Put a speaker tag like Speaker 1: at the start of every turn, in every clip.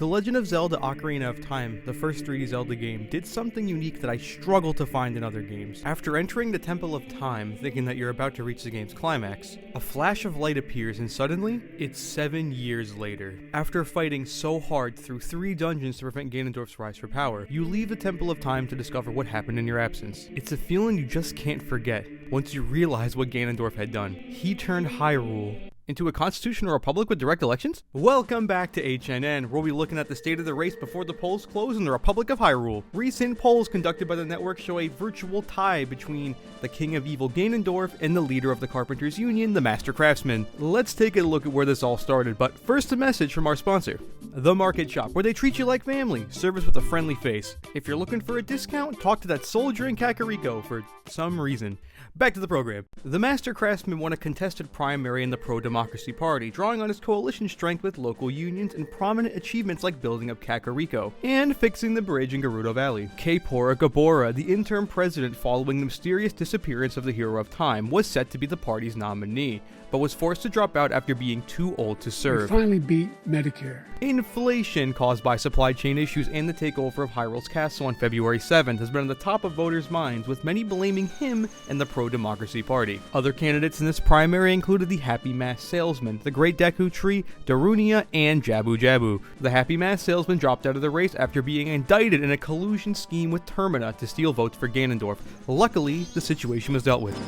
Speaker 1: The Legend of Zelda: Ocarina of Time, the first 3D Zelda game, did something unique that I struggle to find in other games. After entering the Temple of Time, thinking that you're about to reach the game's climax, a flash of light appears and suddenly, it's 7 years later. After fighting so hard through 3 dungeons to prevent Ganondorf's rise for power, you leave the Temple of Time to discover what happened in your absence. It's a feeling you just can't forget once you realize what Ganondorf had done. He turned Hyrule into a constitutional republic with direct elections? Welcome back to HNN, where we'll be looking at the state of the race before the polls close in the Republic of Hyrule. Recent polls conducted by the network show a virtual tie between the King of Evil Ganondorf and the leader of the Carpenters Union, the Master Craftsman. Let's take a look at where this all started, but first a message from our sponsor, The Market Shop, where they treat you like family, service with a friendly face. If you're looking for a discount, talk to that soldier in Kakariko for some reason. Back to the program. The Master Craftsman won a contested primary in the Pro-Democracy Party, drawing on his coalition strength with local unions and prominent achievements like building up Kakariko and fixing the bridge in Gerudo Valley. Kaepora Gaebora, the interim president following the mysterious disappearance of the Hero of Time, was set to be the party's nominee, but was forced to drop out after being too old to serve.
Speaker 2: We finally beat Medicare.
Speaker 1: Inflation caused by supply chain issues and the takeover of Hyrule's castle on February 7th has been on the top of voters' minds, with many blaming him and the Pro-Democracy Party. Other candidates in this primary included the Happy Mask Salesman, the Great Deku Tree, Darunia, and Jabu Jabu. The Happy Mask Salesman dropped out of the race after being indicted in a collusion scheme with Termina to steal votes for Ganondorf. Luckily, the situation was dealt with.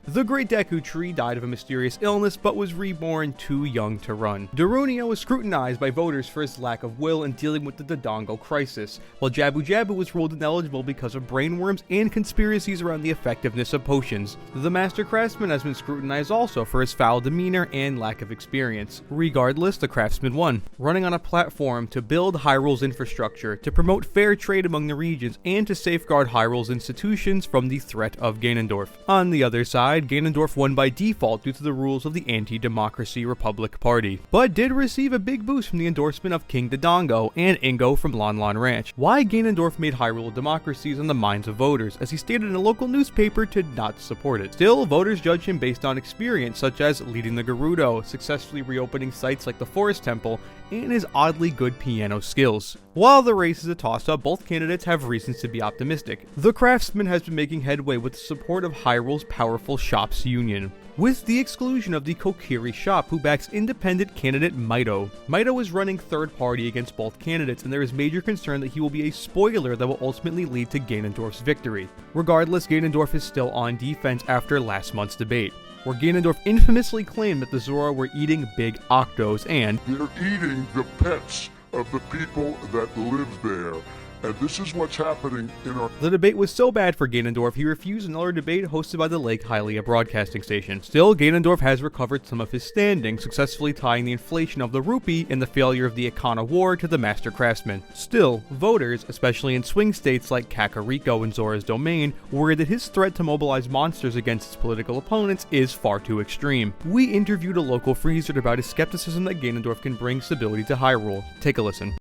Speaker 1: The Great Deku Tree died of a mysterious illness, but was reborn too young to run. Darunia was scrutinized by voters for his lack of will in dealing with the Dodongo crisis, while Jabu Jabu was ruled ineligible because of brainworms and conspiracies around the effectiveness of potions. The Master Craftsman has been scrutinized also for his foul demeanor and lack of experience. Regardless, the Craftsman won, running on a platform to build Hyrule's infrastructure, to promote fair trade among the regions, and to safeguard Hyrule's institutions from the threat of Ganondorf. On the other side, Ganondorf won by default due to the rules of the Anti-Democracy Republic Party, but did receive a big boost from the endorsement of King Dodongo and Ingo from Lon Lon Ranch. Why Ganondorf made Hyrule a democracy is in the minds of voters, as he stated in a local newspaper to not support it. Still, voters judge him based on experience, such as leading the Gerudo, successfully reopening sites like the Forest Temple, and his oddly good piano skills. While the race is a toss-up, both candidates have reasons to be optimistic. The Craftsman has been making headway with the support of Hyrule's powerful shops union, with the exclusion of the Kokiri shop, who backs independent candidate Mido. Mido is running third party against both candidates, and there is major concern that he will be a spoiler that will ultimately lead to Ganondorf's victory. Regardless, Ganondorf is still on defense after last month's debate, where Ganondorf infamously claimed that the Zora were eating big octos and
Speaker 3: they're eating the pets of the people that live there. And this is what's happening in our...
Speaker 1: The debate was so bad for Ganondorf, he refused another debate hosted by the Lake Hylia broadcasting station. Still, Ganondorf has recovered some of his standing, successfully tying the inflation of the rupee and the failure of the Ikana War to the Master Craftsman. Still, voters, especially in swing states like Kakariko and Zora's Domain, worry that his threat to mobilize monsters against his political opponents is far too extreme. We interviewed a local freezer about his skepticism that Ganondorf can bring stability to Hyrule. Take a listen.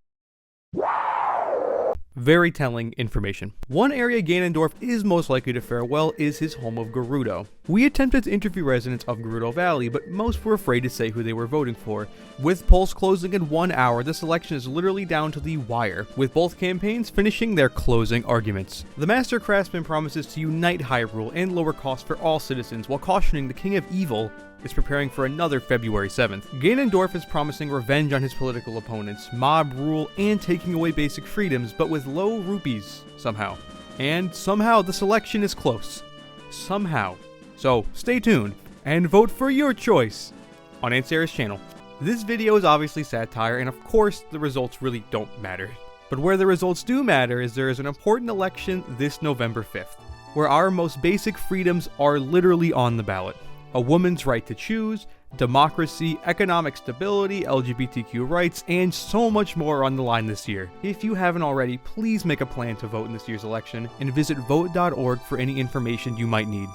Speaker 1: Very telling information. One area Ganondorf is most likely to fare well is his home of Gerudo. We attempted to interview residents of Gerudo Valley, but most were afraid to say who they were voting for. With polls closing in 1 hour, this election is literally down to the wire, with both campaigns finishing their closing arguments. The Master Craftsman promises to unite Hyrule and lower costs for all citizens, while cautioning the King of Evil is preparing for another February 7th. Ganondorf is promising revenge on his political opponents, mob rule, and taking away basic freedoms, but with low rupees, somehow. And somehow this election is close. Somehow. So stay tuned, and vote for your choice on Ansara's channel. This video is obviously satire, and of course the results really don't matter. But where the results do matter is there is an important election this November 5th, where our most basic freedoms are literally on the ballot. A woman's right to choose, democracy, economic stability, LGBTQ rights, and so much more on the line this year. If you haven't already, please make a plan to vote in this year's election, and visit vote.org for any information you might need.